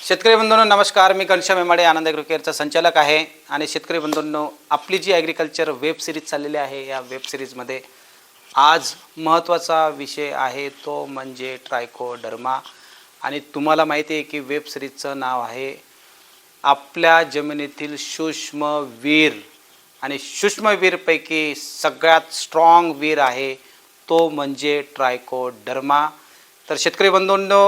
शेतकरी बंधूंनो नमस्कार. मी घनश्याम मेमाडे आनंद ॲग्रो केअरचा संचालक आहे. आणि शेतकरी बंधूंनो, आपली जी ॲग्रिकल्चर वेब सिरीज चाललेली आहे, या वेब सिरीजमध्ये आज महत्त्वाचा विषय आहे तो म्हणजे ट्रायकोडर्मा. आणि तुम्हाला माहिती आहे की वेब सिरीजचं नाव आहे आपल्या जमिनीतील सूक्ष्म वीर. आणि सूक्ष्म वीरपैकी सगळ्यात स्ट्रॉंग वीर आहे तो म्हणजे ट्रायकोडर्मा. तर शेतकरी बंधूंनो,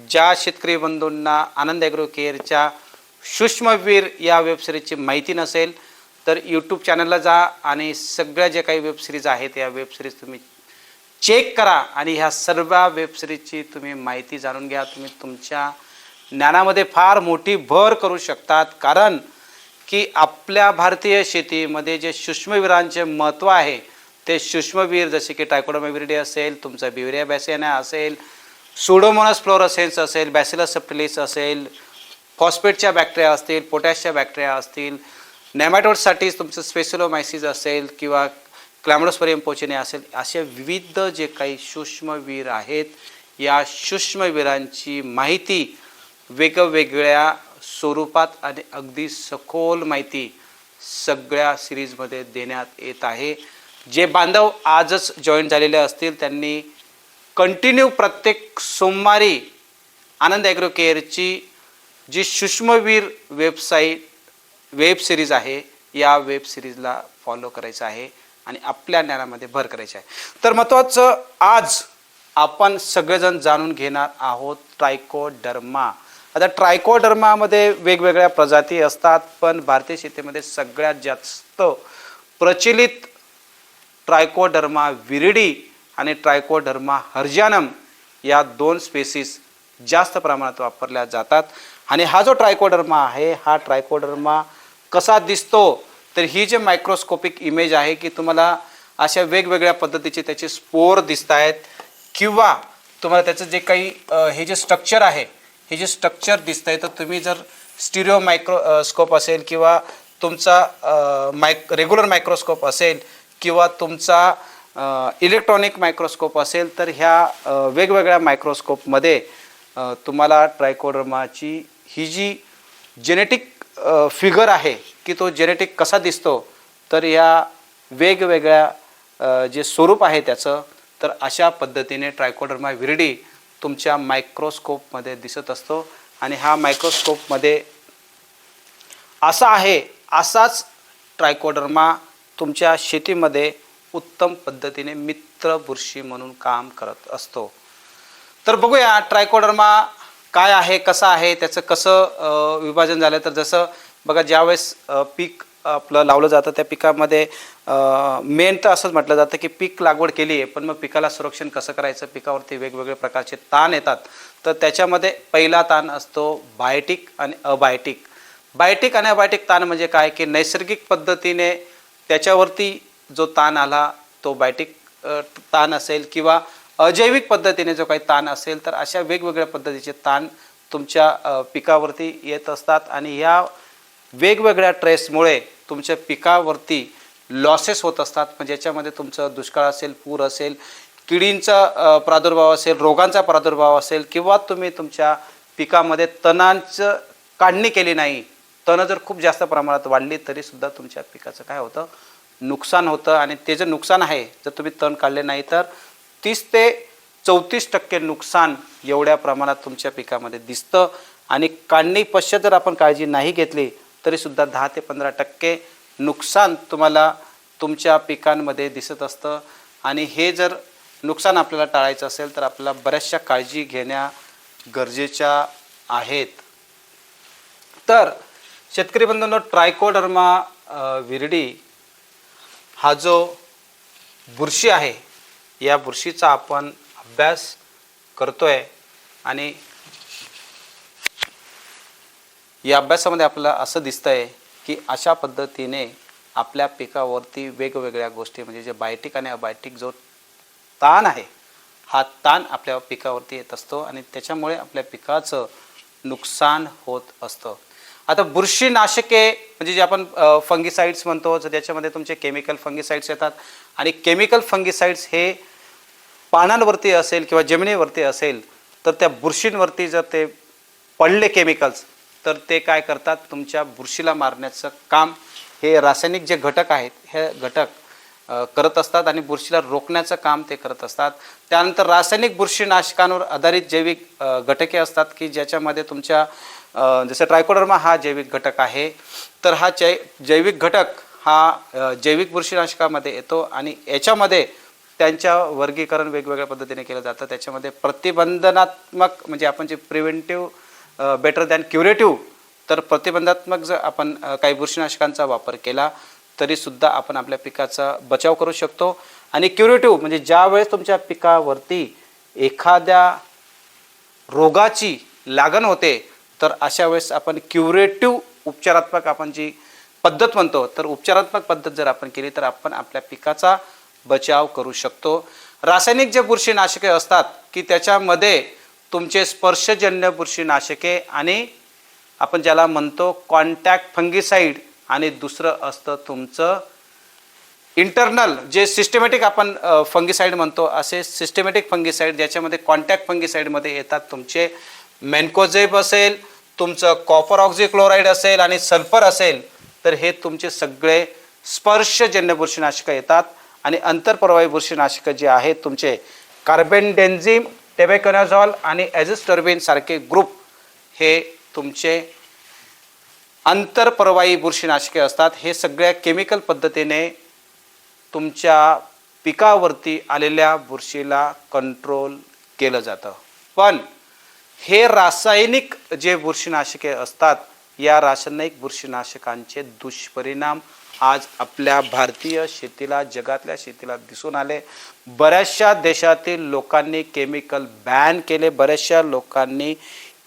ज्या शेतकरी बंधूंना आनंद ॲग्रो केअरच्या सूक्ष्मवीर या वेबसिरीजची माहिती नसेल तर यूट्यूब चॅनलला जा आणि सगळ्या जे काही वेबसिरीज आहेत या वेबसिरीज तुम्ही चेक करा आणि ह्या सर्व वेबसिरीजची तुम्ही माहिती जाणून घ्या. तुम्ही तुमच्या ज्ञानामध्ये फार मोठी भर करू शकतात. कारण की आपल्या भारतीय शेतीमध्ये जे सूक्ष्मवीरांचे महत्त्व आहे ते सूक्ष्मवीर जसे की ट्रायकोडर्मा विरिडी असेल, तुमचा ब्युरिया बॅसियाना असेल, सुडोमोनास फ्लोरोसेन्स असेल, बॅसिलस सबटिलिस असेल, फॉस्फेटच्या बॅक्टेरिया असतील, पोटॅशच्या बॅक्टेरिया असतील, नेमॅटोडसाठी तुमचं स्पेसिलोमायसिस असेल किंवा क्लॅमडोस्पोरियम पोचेने असेल, असे विविध जे काही सूक्ष्मवीर आहेत या सूक्ष्मवीरांची माहिती वेगवेगळ्या स्वरूपात आणि अगदी सखोल माहिती सगळ्या सिरीजमध्ये देण्यात येत आहे. जे बांधव आजच जॉईन झालेले असतील त्यांनी कंटिन्यू प्रत्येक सोमवारी आनंद ॲग्रो केअरची जी सूक्ष्मवीर वेब सिरीज आहे या वेब सिरीजला फॉलो करायचं आहे आणि आपल्या ज्ञानामध्ये भर करायची आहे. तर महत्त्वाचं आज आपण सगळेजण जाणून घेणार आहोत ट्रायकोडर्मा. आता ट्रायकोडर्मामध्ये वेगवेगळ्या प्रजाती असतात, पण भारतीय शेतीमध्ये सगळ्यात जास्त प्रचलित ट्रायकोडर्मा विरिडी आणि ट्रायकोडर्मा हर्जानम या दोन स्पेसीस जास्त प्रमाणात वापरल्या जातात. आणि हा जो ट्रायकोडर्मा आहे हा ट्रायकोडर्मा कसा दिसतो तर ही जे मायक्रोस्कोपिक इमेज आहे की तुम्हाला अशा वेगवेगळ्या पद्धतीचे त्याचे स्पोर दिसत आहेत किंवा तुम्हाला त्याचं जे काही हे जे स्ट्रक्चर आहे हे जे स्ट्रक्चर दिसतं आहे तर तुम्ही जर स्टिरिओ मायक्रोस्कोप असेल किंवा तुमचा रेग्युलर मायक्रोस्कोप असेल किंवा तुमचा इलेक्ट्रॉनिक मायक्रोस्कोप असेल तर ह्या वेगवेगळ्या मायक्रोस्कोपमध्ये तुम्हाला ट्रायकोडर्माची ही जी जेनेटिक फिगर आहे की तो जेनेटिक कसा दिसतो तर या वेगवेगळ्या जे स्वरूप आहे त्याचं तर अशा पद्धतीने ट्रायकोडर्मा विरिडी तुमच्या मायक्रोस्कोपमध्ये दिसत असतो. आणि हा मायक्रोस्कोपमध्ये असा आहे असाच ट्रायकोडर्मा तुमच्या शेतीमध्ये उत्तम पद्धतीने मित्र बुरशी म्हणून काम करत असतो. तर बघूया ट्रायकोडर्मा काय आहे, कसा आहे, त्याचं कसं विभाजन झालं. तर जसं बघा ज्यावेळेस पीक आपलं लावलं जातं त्या पिकामध्ये मेन तर असंच म्हटलं जातं की पीक लागवड केली आहे पण मग पिकाला संरक्षण कसं करायचं, पिकावरती वेगवेगळे प्रकारचे ताण येतात. तर त्याच्यामध्ये पहिला ताण असतो बायोटिक आणि अबायोटिक. बायोटिक आणि अबायोटिक ताण म्हणजे काय की नैसर्गिक पद्धतीने त्याच्यावरती जो ताण आला तो बायोटिक ताण असेल किंवा अजैविक पद्धतीने जो काही ताण असेल तर अशा वेगवेगळ्या पद्धतीचे ताण तुमच्या पिकावरती येत असतात. आणि ह्या वेगवेगळ्या ट्रेसमुळे तुमच्या पिकावरती लॉसेस होत असतात. म्हणजे याच्यामध्ये तुमचं दुष्काळ असेल, पूर असेल, किडींचा प्रादुर्भाव असेल, रोगांचा प्रादुर्भाव असेल किंवा तुम्ही तुमच्या पिकामध्ये तणांचं काढणी केली नाही, तणं जर खूप जास्त प्रमाणात वाढली तरीसुद्धा तुमच्या पिकाचं काय होतं, नुकसान होतं. आणि ते जे नुकसान आहे जर तुम्ही तण काढले नाही तर 30 ते 34% नुकसान एवढ्या प्रमाणात तुमच्या पिकामध्ये दिसतं. आणि काढणी पश्चात जर आपण काळजी नाही घेतली तरीसुद्धा 10 ते 15% नुकसान तुम्हाला तुमच्या पिकांमध्ये दिसत असतं. आणि हे जर नुकसान आपल्याला टाळायचं असेल तर आपल्याला बऱ्याचशा काळजी घेण्या गरजेच्या आहेत. तर शेतकरी बंधूंनो, ट्रायकोडर्मा विरिडी हा जो बुरशी आहे या बुरशीचा आपण अभ्यास करतोय. आणि या अभ्यासामध्ये आपल्याला असं दिसतंय की अशा पद्धतीने आपल्या पिकावरती वेगवेगळ्या गोष्टी म्हणजे जे बायोटिक आणि अबायोटिक जो ताण आहे हा ताण आपल्या पिकावरती येत असतो आणि त्याच्यामुळे आपल्या पिकाचं नुकसान होत असतं. आता बुरशीनाशके म्हणजे जे आपण फंगिसाइड्स म्हणतो तर त्याच्यामध्ये तुमचे केमिकल फंगिसाइड्स येतात. आणि केमिकल फंगिसाइड्स हे पानांवरती असेल किंवा जमिनीवरती असेल तर त्या बुरशींवरती जर ते पडले केमिकल्स तर ते काय करतात, तुमच्या बुरशीला मारण्याचं काम हे रासायनिक जे घटक आहेत हे घटक करत असतात आणि बुरशीला रोखण्याचं काम ते करत असतात. त्यानंतर रासायनिक बुरशीनाशकांवर आधारित जैविक घटके असतात की ज्याच्यामध्ये तुमच्या जसं ट्रायकोडर्मा हा जैविक घटक आहे. तर हा जैविक घटक हा जैविक बुरशीनाशकामध्ये येतो आणि याच्यामध्ये त्यांच्या वर्गीकरण वेगवेगळ्या पद्धतीने केलं जातं. त्याच्यामध्ये प्रतिबंधनात्मक म्हणजे आपण जे प्रिव्हेंटिव्ह बेटर दॅन क्युरेटिव्ह, तर प्रतिबंधात्मक जर आपण काही बुरशीनाशकांचा वापर केला तरीसुद्धा आपण आपल्या पिकाचा बचाव करू शकतो. आणि क्युरेटिव्ह म्हणजे ज्यावेळेस तुमच्या पिकावरती एखाद्या रोगाची लागण होते तर अशा वेळेस आपण क्युरेटिव्ह उपचारात्मक आपण जी पद्धत म्हणतो, तर उपचारात्मक पद्धत जर आपण केली तर आपण आपल्या पिकाचा बचाव करू शकतो. रासायनिक जे बुरशीनाशके असतात की त्याच्यामध्ये तुमचे स्पर्शजन्य बुरशीनाशके आणि आपण ज्याला म्हणतो कॉन्टॅक्ट फंगिसाईड आणि दुसरं असतं तुमचं इंटरनल जे सिस्टमॅटिक आपण फंगिसाईड म्हणतो, असे सिस्टमॅटिक फंगिसाईड ज्याच्यामध्ये कॉन्टॅक्ट फंगिसाईडमध्ये येतात तुमचे मेन्कोझेब असेल, तुमचं कॉपर ऑक्झिक्लोराईड असेल आणि सल्फर असेल. तर हे तुमचे सगळे स्पर्शजन्य बुरशीनाशकं येतात. आणि आंतरप्रवाही बुरशीनाशकं जे आहेत तुमचे कार्बेंडेन्झिम, टेबेकॉनाझॉल आणि ॲझिस्टर्बिन सारखे ग्रुप हे तुमचे आंतरप्रवाही बुरशीनाशके असतात. हे सगळ्या केमिकल पद्धतीने तुमच्या पिकावरती आलेल्या बुरशीला कंट्रोल केलं जातं. पण हे रासायनिक जे बुरशीनाशके असतात या रासायनिक बुरशीनाशकांचे दुष्परिणाम आज आपल्या भारतीय शेतीला, जगातल्या शेतीला दिसून आले. बऱ्याचशा देशातील लोकांनी केमिकल बॅन केले, बऱ्याचशा लोकांनी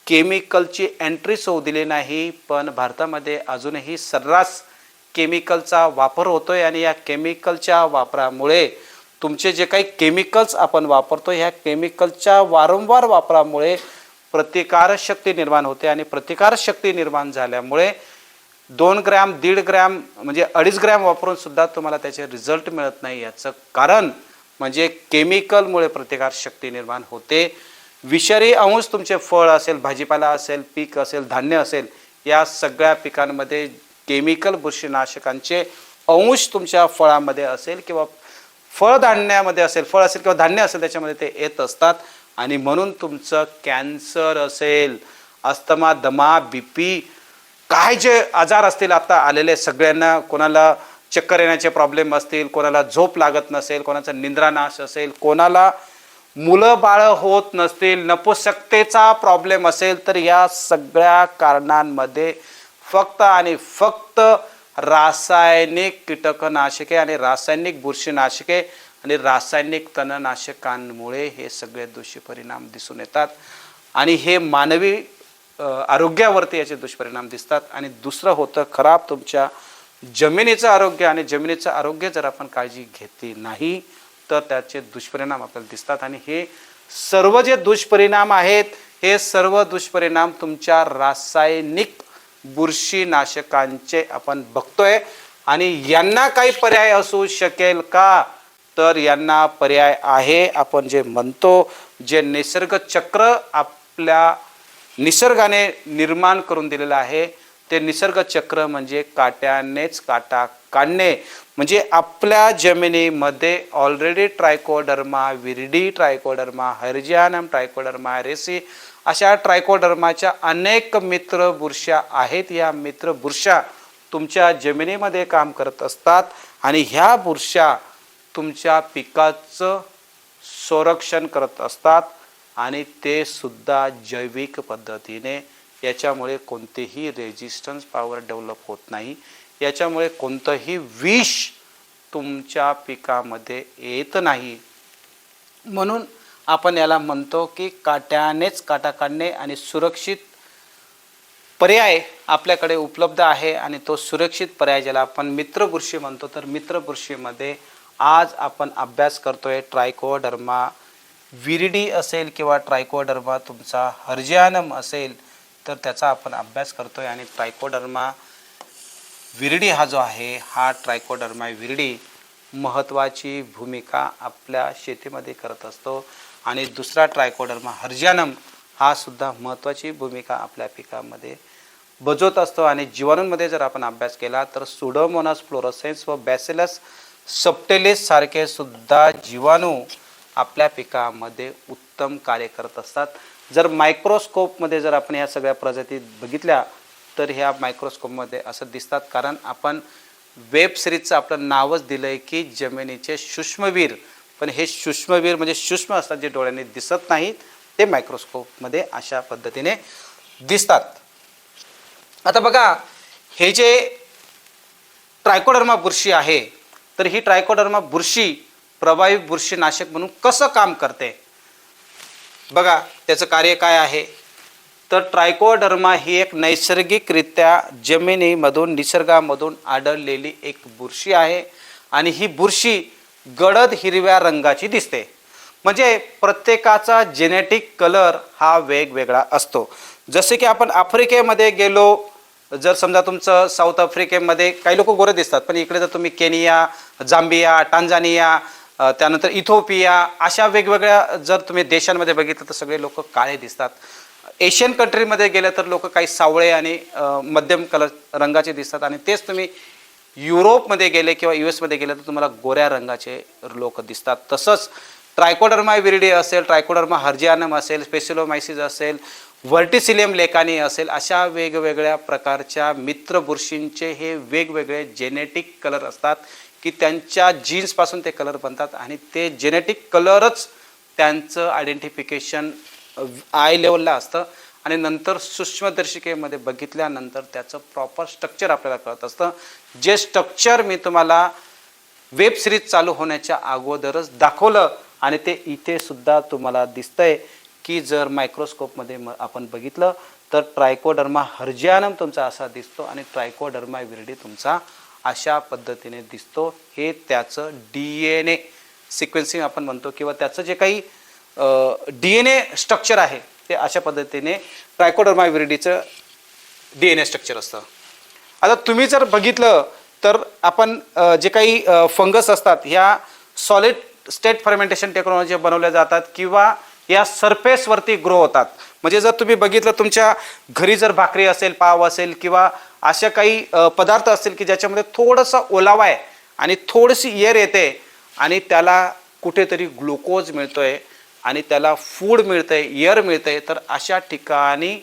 केमिकलची एंट्रीच होऊ दिली नाही. पण भारतामध्ये अजूनही सर्रास केमिकलचा वापर होतोय आणि या केमिकलच्या वापरामुळे तुमचे जे काही केमिकल्स आपण वापरतो ह्या केमिकलच्या वारंवार वापरामुळे प्रतिकारशक्ती निर्माण होते आणि प्रतिकारशक्ती निर्माण झाल्यामुळे 2 ग्रॅम 1.5 ग्रॅम म्हणजे 2.5 ग्रॅम वापरून सुद्धा तुम्हाला त्याचे रिझल्ट मिळत नाही. याचं कारण म्हणजे केमिकलमुळे प्रतिकारशक्ती निर्माण होते. विषारी अंश तुमचे फळ असेल, भाजीपाला असेल, पीक असेल, धान्य असेल, या सगळ्या पिकांमध्ये केमिकल बुरशीनाशकांचे अंश तुमच्या फळामध्ये असेल किंवा फळधान्यामध्ये असेल, फळ असेल किंवा धान्य असेल त्याच्यामध्ये ते येत असतात. आणि म्हणून तुमचं कॅन्सर असेल, अस्थमा, दमा, बीपी, काय जे आजार असतील आता आलेले सगळ्यांना, कोणाला चक्कर येण्याचे प्रॉब्लेम असतील, कोणाला झोप लागत नसेल, कोणाचा निद्रानाश असेल, कोणाला मुलं बाळ होत नसतील, नपुंसकतेचा प्रॉब्लेम असेल, तर या सगळ्या कारणांमध्ये फक्त आणि फक्त रासायनिक कीटकनाशके आणि रासायनिक बुरशीनाशके आणि रासायनिक तणनाशकांमुळे हे सगळे दुष्परिणाम दिसून येतात. आणि हे मानवी आरोग्यावरती याचे दुष्परिणाम दिसतात. आणि दुसरं होतं खराब तुमच्या जमिनीचं आरोग्य. आणि जमिनीचं आरोग्य जर आपण काळजी घेतली नाही तर त्याचे दुष्परिणाम आपल्याला दिसतात. आणि हे सर्व जे दुष्परिणाम आहेत हे सर्व दुष्परिणाम तुमच्या रासायनिक बुरशीनाशकांचे आपण बघतोय. आणि यांना काही पर्याय असू शकेल का, तर यांना पर्याय आहे. आपण जे म्हणतो जे निसर्ग चक्र आपल्या निसर्गाने निर्माण करून दिलेलं आहे ते निसर्ग चक्र म्हणजे काट्यानेच काटा काढणे. म्हणजे आपल्या जमिनीमध्ये already trichoderma viride, trichoderma harzianum, trichoderma reesei अशा ट्रायकोडर्माच्या अनेक मित्र बुरशा आहेत. या मित्र बुरशा तुमच्या जमिनीमध्ये काम करत असतात आणि ह्या बुरशा तुमच्या पिकाचं संरक्षण करत असतात आणि ते सुद्धा जैविक पद्धतीने. याच्यामुळे कोणतेही रेजिस्टन्स पॉवर डेव्हलप होत नाही, याच्यामुळे कोणतंही विष तुमच्या पिकामध्ये येत नाही. म्हणून आपण याला म्हणतो की काट्यानेच काटा काढणे. आणि सुरक्षित पर्याय आपल्याकडे उपलब्ध आहे आणि तो सुरक्षित पर्याय ज्याला आपण मित्र बुरशी म्हणतो. तर मित्र बुरशीमध्ये आज आपण अभ्यास करतोय ट्रायकोडर्मा विरिडी असेल किंवा ट्रायकोडर्मा तुमचा हर्जियानम असेल तर त्याचा आपण अभ्यास करतोय. आणि ट्रायकोडर्मा विरिडी हा जो आहे हा ट्रायकोडर्मा विरिडी महत्त्वाची भूमिका आपल्या शेतीमध्ये करत असतो. आणि दुसरा ट्रायकोडर्मा हर्जियानम हा सुद्धा महत्त्वाची भूमिका आपल्या पिकामध्ये बजावत असतो. आणि जीवाणूंमध्ये जर आपण अभ्यास केला तर सुडोमोनास फ्लोरोसेन्स व बॅसिलस सबटिलिस सारखे सुद्धा जीवाणू आपल्या पिकामध्ये उत्तम कार्य करत असतात. जर मायक्रोस्कोपमध्ये जर आपण ह्या सगळ्या प्रजाती बघितल्या तर ह्या मायक्रोस्कोपमध्ये असं दिसतात. कारण आपण वेब सिरीजचं आपलं नावच दिलं आहे की जमिनीचे सूक्ष्मवीर. पण हे सूक्ष्मवीर म्हणजे सूक्ष्म असतात, जे डोळ्यांनी दिसत नाहीत, ते मायक्रोस्कोपमध्ये अशा पद्धतीने दिसतात. आता बघा, हे जे ट्रायकोडर्मा बुरशी आहे, तर ही ट्रायकोडर्मा बुरशी प्रभावी बुरशीनाशक म्हणून कसं काम करते बघा, त्याचं कार्य काय आहे. तर ट्रायकोडर्मा ही एक नैसर्गिकरित्या जमिनीमधून निसर्गामधून आढळलेली एक बुरशी आहे. आणि ही बुरशी गडद हिरव्या रंगाची दिसते. म्हणजे प्रत्येकाचा जेनेटिक कलर हा वेगवेगळा असतो. जसे की आपण आफ्रिकेमध्ये गेलो, जर समजा तुमचं साऊथ आफ्रिकेमध्ये काही लोक गोरे दिसतात, पण इकडे जर तुम्ही केनिया, झांबिया, टांझानिया, त्यानंतर इथिओपिया, अशा वेगवेगळ्या जर तुम्ही देशांमध्ये बघितलं तर सगळे लोक काळे दिसतात. एशियन कंट्रीमध्ये गेले तर लोक काही सावळे आणि मध्यम कलर रंगाचे दिसतात. आणि तेच तुम्ही युरोपमध्ये गेले किंवा US मध्ये गेले तर तुम्हाला गोऱ्या रंगाचे लोक दिसतात. तसंच ट्रायकोडर्मा विरिडी असेल, ट्रायकोडर्मा हर्जियानम असेल, स्पेसिलोमायसिस असेल, व्हर्टिसिलियम लेकानी असेल, अशा वेगवेगळ्या प्रकारच्या मित्र बुरशींचे हे वेगवेगळे जेनेटिक कलर असतात की त्यांच्या जीन्सपासून ते कलर बनतात. आणि ते जेनेटिक कलरच त्यांचं आयडेंटिफिकेशन आय लेवलला असतं. आणि नंतर सूक्ष्मदर्शिकेमध्ये बघितल्यानंतर त्याचं प्रॉपर स्ट्रक्चर आपल्याला कळत असतं. जे स्ट्रक्चर मी तुम्हाला वेब सिरीज चालू होण्याच्या अगोदरच दाखवलं आणि ते इथे सुद्धा तुम्हाला दिसतंय की जर मायक्रोस्कोपमध्ये आपण बघितलं तर ट्रायकोडर्मा हर्जियानम तुमचा असा दिसतो आणि ट्रायकोडर्मा विरिडी तुमचा अशा पद्धतीने दिसतो. हे त्याचं DNA सिक्वेन्सिंग आपण म्हणतो किंवा त्याचं जे काही DNA स्ट्रक्चर आहे ते अशा पद्धतीने ट्रायकोडर्मा विरिडीचं DNA स्ट्रक्चर असतं. आता तुम्ही जर बघितलं तर आपण जे काही फंगस असतात ह्या सॉलिड स्टेट फर्मेंटेशन टेक्नॉलॉजी बनवल्या जातात किंवा या सरफेसवरती ग्रो होतात. म्हणजे जर तुम्ही बघितलं तुमच्या घरी जर भाकरी असेल, पाव असेल किंवा अशा काही पदार्थ असतील की ज्याच्यामध्ये थोडासा ओलावा आहे आणि थोडीशी एअर येते आणि त्याला कुठेतरी ग्लुकोज मिळतोय आणि त्याला फूड मिळतंय, एअर मिळतंय, तर अशा ठिकाणी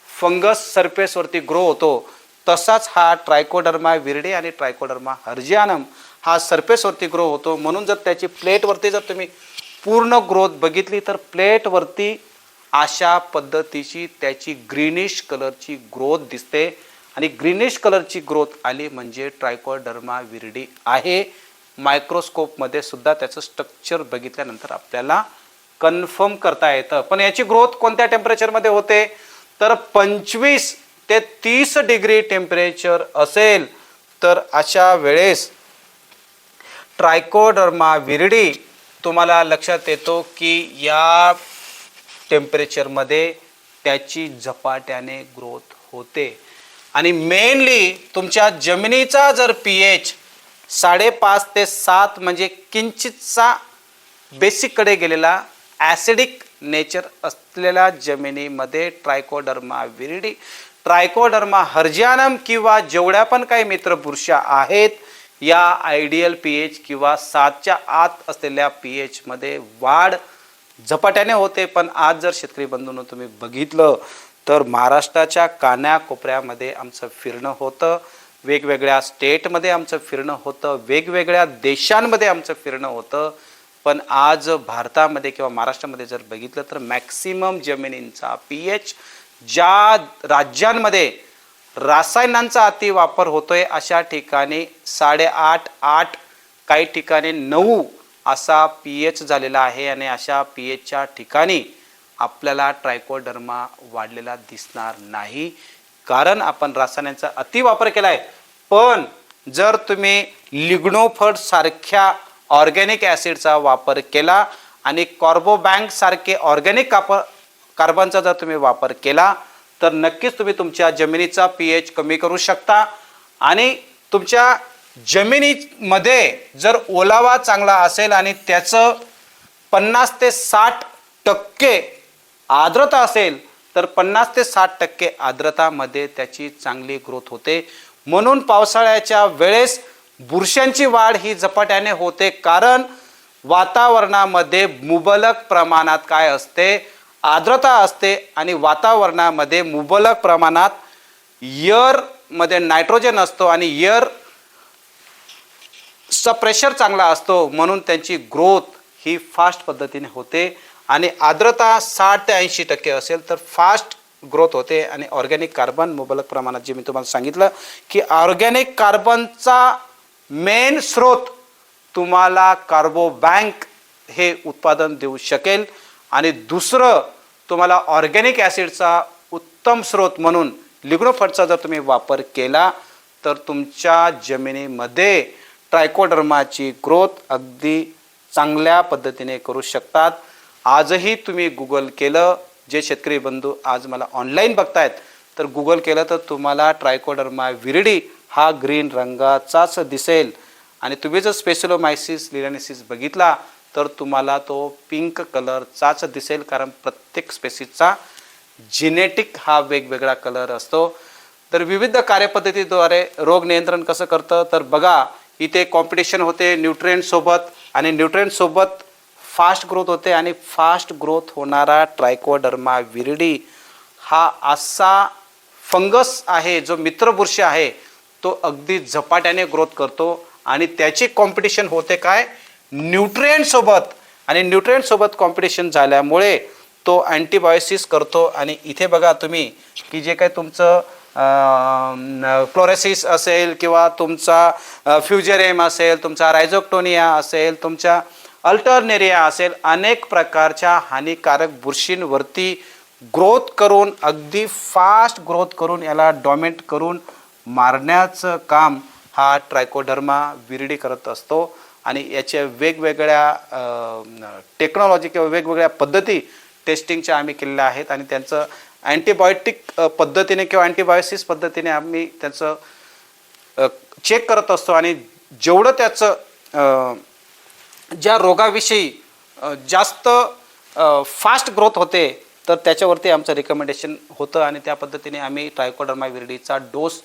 फंगस सरफेसवरती ग्रो होतो. तसाच हा ट्रायकोडर्मा विरिडी आणि ट्रायकोडर्मा हर्जियानम हा सरफेसवरती ग्रो होतो. म्हणून जर त्याची प्लेटवरती जर तुम्ही पूर्ण ग्रोथ बघितली तर प्लेटवरती अशा पद्धतीची त्याची ग्रीनिश कलरची ग्रोथ दिसते. आणि ग्रीनिश कलरची ग्रोथ आली म्हणजे ट्रायकोडर्मा विरिडी आहे. मायक्रोस्कोपमध्ये सुद्धा त्याचं स्ट्रक्चर बघितल्यानंतर आपल्याला कन्फर्म करता येतं. पण याची ग्रोथ कोणत्या टेम्परेचरमध्ये होते तर 25 ते 30 डिग्री टेम्परेचर असेल तर अशा वेळेस ट्रायकोडर्मा विरिडी तुम्हाला लक्षात येतो की या टेम्परेचरमध्ये त्याची झपाट्याने ग्रोथ होते. आणि मेनली तुमच्या जमिनीचा जर pH 5.5 ते 7 म्हणजे किंचितचा बेसिककडे गेलेला ॲसिडिक नेचर असलेल्या जमिनीमध्ये ट्रायकोडर्मा विरिडी, ट्रायकोडर्मा हर्जियानम किंवा जेवढ्या पण काही मित्र बुरश्या आहेत या आयडियल pH किंवा 7च्या आत असलेल्या pH मध्ये वाढ झपाट्याने होते. पण आज जर शेतकरी बंधूंनो तुम्ही बघितलं तर महाराष्ट्राच्या कानाकोपऱ्यामध्ये आमचं फिरणं होतं, वेगवेगळ्या स्टेटमध्ये आमचं फिरणं होतं, वेगवेगळ्या देशांमध्ये आमचं फिरणं होतं. पण आज भारतामध्ये किंवा महाराष्ट्रामध्ये जर बघितलं तर मॅक्सिमम जमिनींचा pH ज्या राज्यांमध्ये रासायनांचा अति वापर होतोय अशा ठिकाणी 8.5, 8, काही ठिकाणी 9 असा pH झालेला आहे. आणि अशा pHच्या ठिकाणी आपल्याला ट्रायकोडर्मा वाढलेला दिसणार नाही, कारण आपण रासायनांचा अति वापर केला आहे. पण जर तुम्ही लिग्नोफर्ड सारख्या ऑर्गॅनिक ॲसिडचा वापर केला आणि कार्बोबँक सारखे ऑर्गॅनिक कार्बनचा जर तुम्ही वापर केला तर नक्कीच तुम्ही तुमच्या जमिनीचा pH कमी करू शकता. आणि तुमच्या जमिनीमध्ये जर ओलावा चांगला असेल आणि त्याचं 50 ते 60% आर्द्रता असेल तर 50 ते 60% आर्द्रतामध्ये त्याची चांगली ग्रोथ होते. म्हणून पावसाळ्याच्या वेळेस बुरशांची वाढ ही झपाट्याने होते, कारण वातावरणामध्ये मुबलक प्रमाणात काय असते, आर्द्रता असते आणि वातावरणामध्ये मुबलक प्रमाणात एअरमध्ये नायट्रोजन असतो आणि एअरचा प्रेशर चांगला असतो, म्हणून त्यांची ग्रोथ ही फास्ट पद्धतीने होते. आणि आर्द्रता 60 ते 80% असेल तर फास्ट ग्रोथ होते. आणि ऑर्गॅनिक कार्बन मुबलक प्रमाणात, जे मी तुम्हाला सांगितलं की ऑर्गॅनिक कार्बनचा मेन स्रोत तुम्हाला कार्बोबँक हे उत्पादन देऊ शकेल. आणि दुसरं तुम्हाला ऑर्गॅनिक ॲसिडचा उत्तम स्रोत म्हणून लिग्नोफर्टचा जर तुम्ही वापर केला तर तुमच्या जमिनीमध्ये ट्रायकोडर्माची ग्रोथ अगदी चांगल्या पद्धतीने करू शकतात. आजही तुम्ही गुगल केलं, जे शेतकरी बंधू आज मला ऑनलाईन बघतायत, तर गुगल केलं तर तुम्हाला ट्रायकोडर्मा विरिडी हा ग्रीन रंगाचाच दिसेल. आणि तुम्ही जर स्पेसिलोमायसिस लिलानेसिस बघितला तर तुम्हाला तो पिंक कलरचाच दिसेल, कारण प्रत्येक स्पेसिसचा जेनेटिक हा वेगवेगळा कलर असतो. तर विविध कार्यपद्धतीद्वारे रोग नियंत्रण कसं करतं, तर बघा इथे कॉम्पिटिशन होते न्यूट्रिएंटसोबत, आणि न्यूट्रिएंटसोबत फास्ट ग्रोथ होते. आणि फास्ट ग्रोथ होणारा ट्रायकोडर्मा विरिडी हा असा फंगस आहे जो मित्रबुरशी आहे, तो अगदी झपाट्याने ग्रोथ करतो. आणि त्याची कॉम्पिटिशन होते काय, न्यूट्रिएंटसोबत. आणि न्यूट्रिएंटसोबत कॉम्पिटिशन झाल्यामुळे तो अँटीबायोसिस करतो. आणि इथे बघा तुम्ही की जे काही तुमचं फ्लोरेसिस असेल किंवा तुमचा फ्युजेरियम असेल, तुमचा रायझोक्टोनिया असेल, तुमच्या अल्टरनेरिया असेल, अनेक प्रकारच्या हानिकारक बुरशींवरती ग्रोथ करून, अगदी फास्ट ग्रोथ करून, याला डॉमिनेट करून मारण्याचं काम हा ट्रायकोडर्मा विरिडी करत असतो. आणि याच्या वेगवेगळ्या टेक्नॉलॉजी किंवा वेगवेगळ्या पद्धती टेस्टिंगच्या आम्ही केलेल्या आहेत. आणि त्यांचं अँटीबायोटिक पद्धतीने किंवा अँटीबायोसिस पद्धतीने आम्ही त्याचं चेक करत असतो. आणि जेवढं त्याचं ज्या रोगाविषयी जास्त फास्ट ग्रोथ होते तर त्याच्यावरती आमचं रिकमेंडेशन होतं. आणि त्या पद्धतीने आम्ही ट्रायकोडर्मा विरिडीचा डोस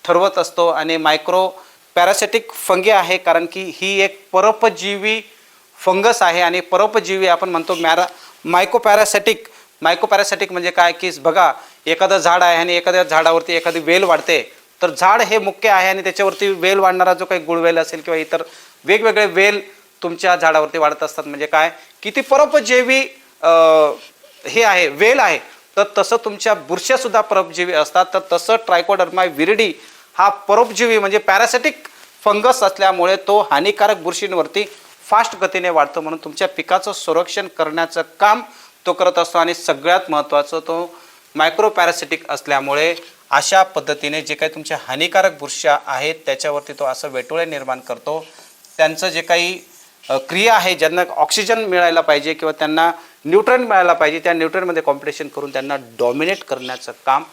ठरवत असतो. आणि मायक्रो पॅरासिटिक फंगी आहे, कारण की ही एक परोपजीवी फंगस आहे. आणि परोपजीवी आपण म्हणतो मायकोपॅरासिटिक म्हणजे काय, की बघा एखादं झाड आहे आणि एखाद्या झाडावरती एखादी वेल वाढते, तर झाड हे मुख्य आहे आणि त्याच्यावरती वेल वाढणारा जो काही गुळवेल असेल किंवा इतर वेगवेगळे वेल तुमच्या झाडावरती वाढत असतात. म्हणजे काय, की ती परोपजीवी हे आहे, वेल आहे. तर तसं तुमच्या बुरश्यासुद्धा परोपजीवी असतात. तर तसं ट्रायकोडर्मा विरिडी हा परोपजीवी म्हणजे पॅरासिटिक फंगस असल्यामुळे तो हानिकारक बुरशींवरती फास्ट गतीने वाढतो. म्हणून तुमच्या पिकाचं संरक्षण करण्याचं काम तो करत असतो. आणि सगळ्यात महत्त्वाचं, तो मायक्रो पॅरासिटिक असल्यामुळे अशा पद्धतीने जे काही तुमच्या हानिकारक बुरश्या आहेत त्याच्यावरती तो असं वेटोळे निर्माण करतो. त्यांचं जे काही क्रिया आहे, ज्यांना ऑक्सिजन मिळायला पाहिजे किंवा त्यांना न्यूट्रन मिळायला पाहिजे, त्या न्यूट्रनमध्ये कॉम्पिटिशन करून त्यांना डॉमिनेट करण्याचं काम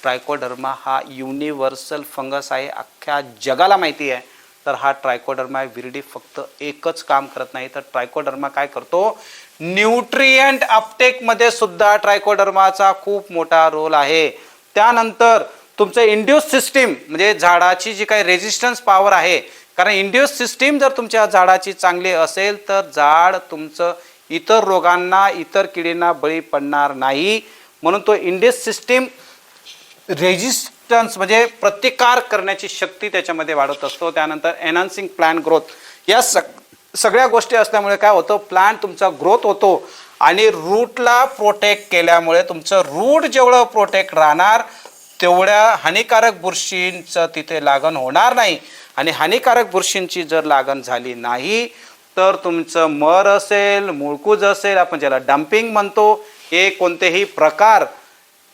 ट्रायकोडर्मा हा युनिव्हर्सल फंगस आहे, अख्ख्या जगाला माहिती आहे. तर हा ट्रायकोडर्मा विरिडी फक्त एकच काम करत नाही, तर ट्रायकोडर्मा काय करतो, न्यूट्रिएंट अपटेकमध्ये सुद्धा ट्रायकोडर्माचा खूप मोठा रोल आहे. त्यानंतर तुमचं इंड्यूस सिस्टीम म्हणजे झाडाची जी काही रेजिस्टन्स पॉवर आहे, कारण इंड्यूस सिस्टीम जर तुमच्या झाडाची चांगली असेल तर झाड तुमचं इतर रोगांना, इतर किडींना बळी पडणार नाही. म्हणून तो इंड्यूस सिस्टीम रेजिस्टन्स म्हणजे प्रतिकार करण्याची शक्ती त्याच्यामध्ये वाढत असतो. त्यानंतर एनहान्सिंग प्लांट ग्रोथ, या सगळ्या गोष्टी असल्यामुळे काय होतं, प्लांट तुमचा ग्रोथ होतो. आणि रूटला प्रोटेक्ट केल्यामुळे तुमचं रूट जेवढं प्रोटेक्ट राहणार तेवढ्या हानिकारक बुरशींचं तिथे लागण होणार नाही. आणि हानिकारक बुरशींची जर लागण झाली नाही तर तुमचं मर असेल, मुळकूज असेल, आपण ज्याला डंपिंग म्हणतो, हे कोणतेही प्रकार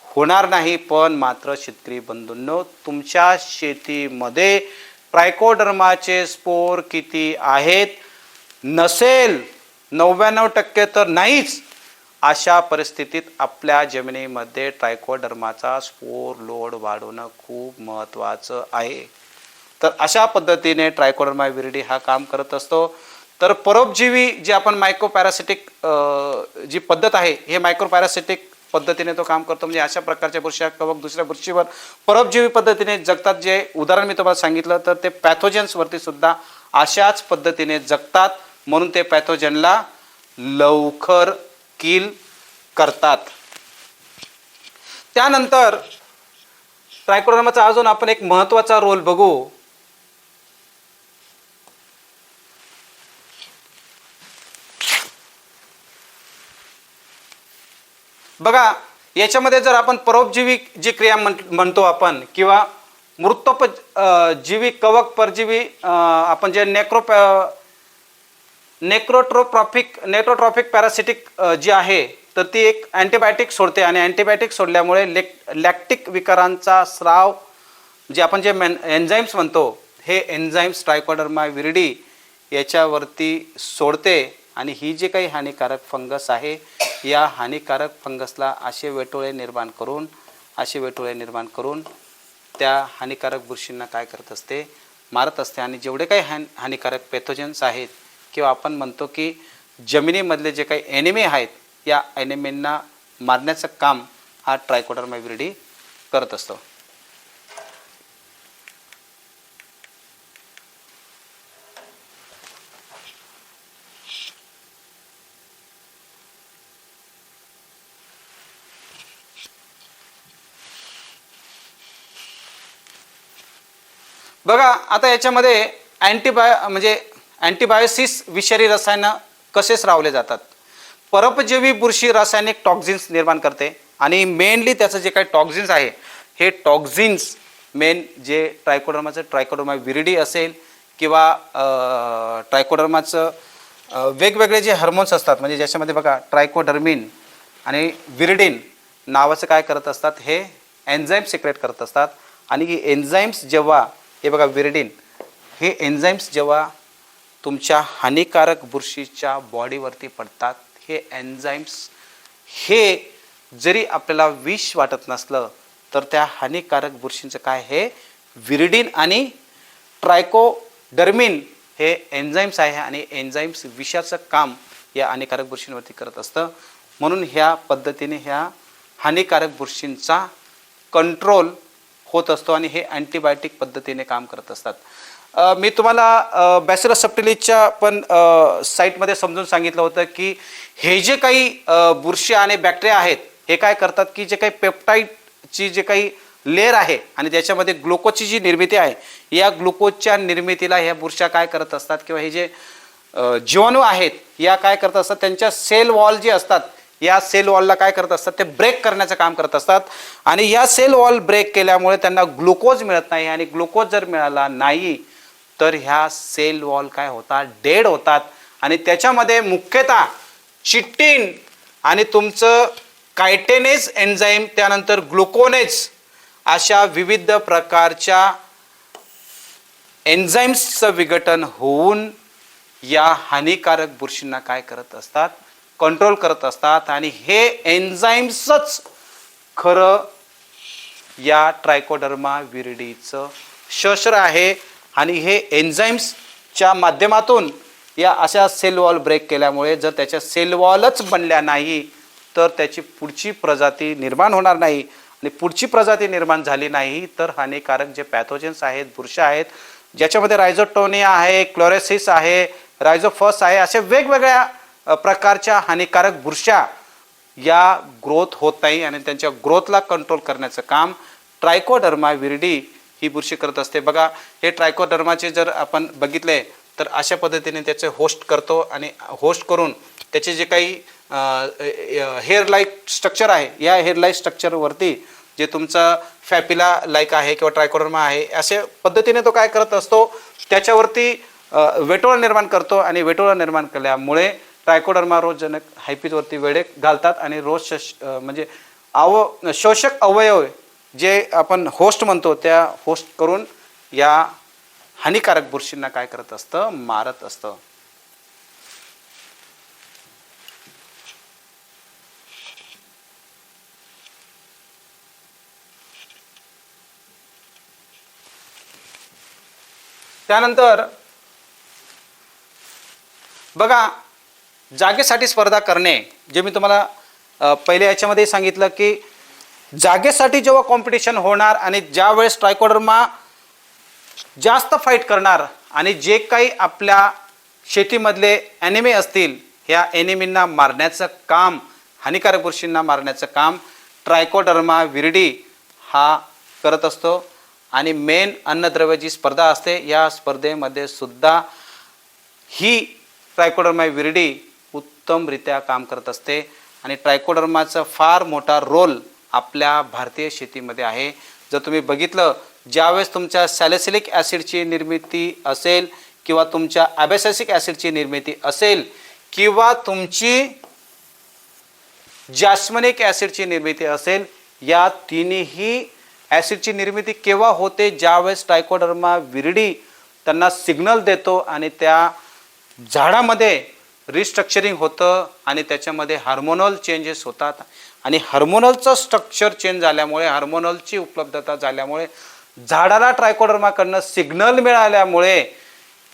होणार नाही. पण मात्र शेतकरी बंधूंनो, तुमच्या शेतीमध्ये ट्रायकोडर्माचे स्पोर किती आहेत, नसेल 99% तर नाहीच. अशा परिस्थितीत आपल्या जमिनीमध्ये ट्रायकोडर्माचा स्पोर लोड वाढवणं खूप महत्त्वाचं आहे. तर अशा पद्धतीने ट्रायकोडर्मा विरिडी हा काम करत असतो. तर परोपजीवी जे आपण मायक्रोपॅरासिटिक जी पद्धत आहे, हे मायक्रोपॅरासिटिक पद्धतीने तो काम करतो. म्हणजे अशा प्रकारच्या बुरशी कवक दुसऱ्या बुरशीवर परोपजीवी पद्धतीने जगतात. जे उदाहरण मी तुम्हाला सांगितलं तर ते पॅथोजन्सवरती सुद्धा अशाच पद्धतीने जगतात, म्हणून ते पॅथोजनला लवकर किल करतात. त्यानंतर ट्रायकोडर्माचा अजून आपण एक महत्त्वाचा रोल बघू. बघा, याच्यामध्ये जर आपण परोपजीवी जी क्रिया म्हणतो आपण, किंवा मृतोपजीवी कवक परजीवी आपण जे नेक्रोट्रॉपिक पॅरासिटिक जी आहे, तर ती एक अँटीबायोटिक सोडते आणि अँटीबायोटिक सोडल्यामुळे लॅक्टिक विकारांचा स्राव जे आपण जे एन्झाईम्स म्हणतो, हे एन्झाईम्स ट्रायकोडर्मा विरिडी याच्यावरती सोडते आणि ही जी काही हानिकारक फंगस आहे, या हानिकारक फंगसला असे वेटोळे निर्माण करून त्या हानिकारक बुरशींना काय करत असते, मारत असते. आणि जेवढे काही हानिकारक पॅथोजन्स आहेत, किंवा आपण म्हणतो की जमिनीमधले जे काही एनिमी आहेत, या एनिमींना मारण्याचं काम हा ट्रायकोडर्मा विरिडी करत असतो. बघा, आता याच्यामध्ये अँटीबायोसिस विषारी रसायनं कसे स्रावले जातात. परोपजीवी बुरशी रासायनिक टॉक्झिन्स निर्माण करते आणि मेनली त्याचं जे काही टॉक्झिन्स आहे, हे टॉक्झिन्स मेन जे ट्रायकोडर्मा विरिडी असेल किंवा ट्रायकोडर्माचं वेगवेगळे जे हार्मोन्स असतात, म्हणजे ज्याच्यामध्ये बघा ट्रायकोडर्मिन आणि विरिडिन नावाचं काय करत असतात, हे एन्झाईम सिक्रेट करत असतात. आणि ही एन्झाईम्स जेव्हा, हे बघा विरिडिन, हे एन्झाईम्स जेव्हा तुमच्या हानिकारक बुरशीच्या बॉडीवरती पडतात, हे एन्झाईम्स हे जरी आपल्याला विष वाटत नसलं, तर त्या हानिकारक बुरशींचं काय, हे विरिडिन आणि ट्रायकोडर्मिन हे एन्झाईम्स आहे आणि एन्झाईम्स विषाचं काम या हानिकारक बुरशींवरती करत असतं. म्हणून ह्या पद्धतीने ह्या हानिकारक बुरशींचा कंट्रोल होत असतो आणि हे अँटीबायोटिक पद्धतीने काम करत असतात. मी तुम्हाला बॅसिलस सबटिलिसच्या पण साईटमध्ये समजून सांगितलं होतं की हे जे काही बुरशी आणि बॅक्टेरिया आहेत, हे काय करतात की जे काही पेप्टाईडची जे काही लेअर आहे आणि त्याच्यामध्ये ग्लुकोजची जी निर्मिती आहे, या ग्लुकोजच्या निर्मितीला ह्या बुरश्या काय करत असतात, किंवा हे जे जीवाणू आहेत या काय करत असतात, त्यांच्या सेल वॉल जे असतात, या सेल वॉलला काय करत असतात, ते ब्रेक करण्याचं काम करत असतात. आणि या सेल वॉल ब्रेक केल्यामुळे त्यांना ग्लुकोज मिळत नाही आणि ग्लुकोज जर मिळाला नाही तर ह्या सेल वॉल काय होतात, डेड होतात. आणि त्याच्यामध्ये मुख्यतः चिटिन आणि तुमचं कायटेनेज एन्झाईम, त्यानंतर ग्लुकोनेज, अशा विविध प्रकारच्या एन्झाईम्सचं विघटन होऊन या हानिकारक बुरशींना काय करत असतात, कंट्रोल करत असतात. आणि हे एन्झाईम्सच खरं या ट्रायकोडर्मा विरिडीचं शस्त्र आहे. आणि हे एन्झाईम्सच्या माध्यमातून या अशा सेल वॉल ब्रेक केल्यामुळे जर त्याच्या सेल वॉलच बनल्या नाही तर त्याची पुढची प्रजाती निर्माण होणार नाही. आणि पुढची प्रजाती निर्माण झाली नाही तर हानिकारक जे पॅथोजन्स आहेत, बुरशी आहेत, ज्याच्यामध्ये रायझोटोनिया आहे, क्लोरोसिस आहे, रायझोफस आहे, अशा वेगवेगळ्या प्रकारच्या हानिकारक बुरश्या या ग्रोथ होत नाही. आणि त्यांच्या ग्रोथला कंट्रोल करण्याचं काम ट्रायकोडर्मा विरिडी ही बुरशी करत असते. बघा, हे ट्रायकोडर्माचे जर आपण बघितले तर अशा पद्धतीने त्याचे होस्ट करतो आणि होस्ट करून त्याचे जे काही हेअर लाईक स्ट्रक्चर आहे, या हेअर लाईक स्ट्रक्चरवरती जे तुमचा फॅपिला लाईक आहे किंवा ट्रायकोडर्मा आहे, अशा पद्धतीने तो काय करत असतो, त्याच्यावरती वेटोळा निर्माण करतो. आणि वेटोळा निर्माण केल्यामुळे ट्रायकोडर्मा रोगजनक हायफीजवरती वेढे घालतात आणि म्हणजे शोषक अवयव जे आपण होस्ट म्हणतो, त्या होस्ट करून या हानिकारक बुरशींना काय करत असतं, मारत असतं. त्यानंतर बघा, जागेसाठी स्पर्धा करणे, जे मी तुम्हाला पहिले याच्यामध्ये सांगितलं की जागेसाठी जेव्हा कॉम्पिटिशन होणार आणि ज्या वेळेस ट्रायकोडर्मा जास्त फाईट करणार आणि जे काही आपल्या शेतीमधले ॲनिमी असतील ह्या ॲनिमींना मारण्याचं काम, हानिकारक बुरशींना मारण्याचं काम ट्रायकोडर्मा विरिडी हा करत असतो. आणि मेन अन्नद्रव्याची स्पर्धा असते, या स्पर्धेमध्ये सुद्धा ही ट्रायकोडर्मा विरिडी उत्तमरित्या काम करत असते. आणि ट्रायकोडर्माचा फार मोठा रोल आपल्या भारतीय शेतीमध्ये आहे. जर तुम्ही बघितलं, ज्यावेळेस तुमच्या सॅलिसिलिक ॲसिडची निर्मिती असेल किंवा तुमच्या ॲबॅसिक ॲसिडची निर्मिती असेल किंवा तुमची जॅस्मनिक ॲसिडची निर्मिती असेल, या तिन्ही ॲसिडची निर्मिती केव्हा होते? ज्यावेळेस ट्रायकोडर्मा विरिडी त्यांना सिग्नल देतो आणि त्या झाडामध्ये रिस्ट्रक्चरिंग होतं आणि त्याच्यामध्ये हार्मोनल चेंजेस होतात. आणि हार्मोनलचं स्ट्रक्चर चेंज झाल्यामुळे, हार्मोनलची उपलब्धता झाल्यामुळे, झाडाला ट्रायकोडर्माकडनं सिग्नल मिळाल्यामुळे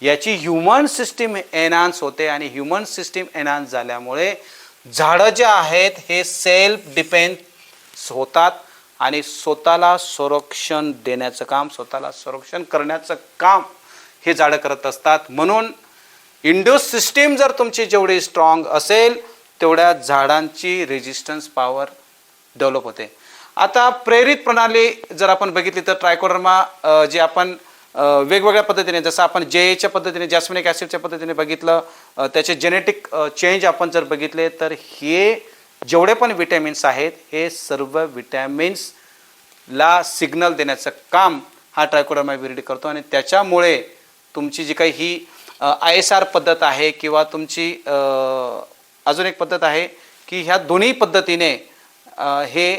याची ह्युमन सिस्टीम एनहान्स होते. आणि ह्युमन सिस्टीम एनहान्स झाल्यामुळे झाडं जे आहेत हे सेल्फ डिफेन्स होतात आणि स्वतःला संरक्षण देण्याचं काम, स्वतःला संरक्षण करण्याचं काम हे झाडं करत असतात. म्हणून इंड्यूस सिस्टीम जर तुमची जेवढी स्ट्रॉंग असेल तेवढ्या झाडांची रेजिस्टन्स पॉवर डेव्हलप होते. आता प्रेरित प्रणाली जर आपण बघितली तर ट्रायकोडर्मा जे आपण वेगवेगळ्या पद्धतीने, जसं आपण जेच्या पद्धतीने, जॅस्मिनिक ॲसिडच्या पद्धतीने बघितलं, त्याचे जेनेटिक चेंज आपण जर बघितले तर हे जेवढे पण विटॅमिन्स आहेत हे सर्व विटॅमिन्सला सिग्नल देण्याचं काम हा ट्रायकोडर्मा विरिडी करतो. आणि त्याच्यामुळे तुमची जी काही ही ISR पद्धत आहे किंवा तुमची अजून एक पद्धत आहे की ह्या दोन्ही पद्धतीने हे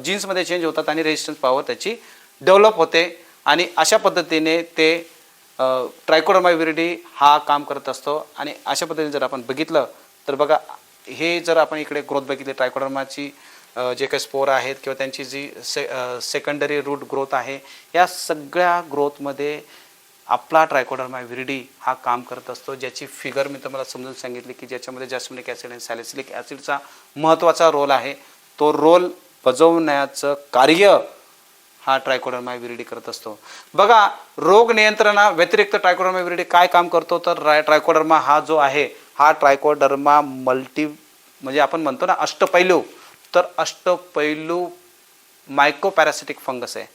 जीन्समध्ये चेंज होतात आणि रेजिस्टन्स पॉवर त्याची डेव्हलप होते. आणि अशा पद्धतीने ते ट्रायकोडर्मा विरिडी हा काम करत असतो. आणि अशा पद्धतीने जर आपण बघितलं तर बघा, हे जर आपण इकडे ग्रोथ बघितली, ट्रायकोडर्माची जे काही स्पोर आहेत किंवा त्यांची जी सेकंडरी रूट ग्रोथ आहे, या सगळ्या ग्रोथमध्ये आपला ट्रायकोडर्मा विरिडी हा काम करत असतो. ज्याची फिगर मी तुम्हाला समजून सांगितली की ज्याच्यामध्ये जॅस्मिनिक ॲसिड आणि सॅलिसिलिक ॲसिडचा महत्त्वाचा रोल आहे. तो रोल बजावण्याचं कार्य हा ट्रायकोडर्मा विरिडी करत असतो. बघा, रोग नियंत्रणा व्यतिरिक्त ट्रायकोडर्मा विरिडी काय काम करतो तर ट्रायकोडर्मा हा जो आहे हा ट्रायकोडर्मा म्हणजे आपण म्हणतो ना अष्टपैलू, तर अष्टपैलू मायकोपॅरासिटिक फंगस आहे.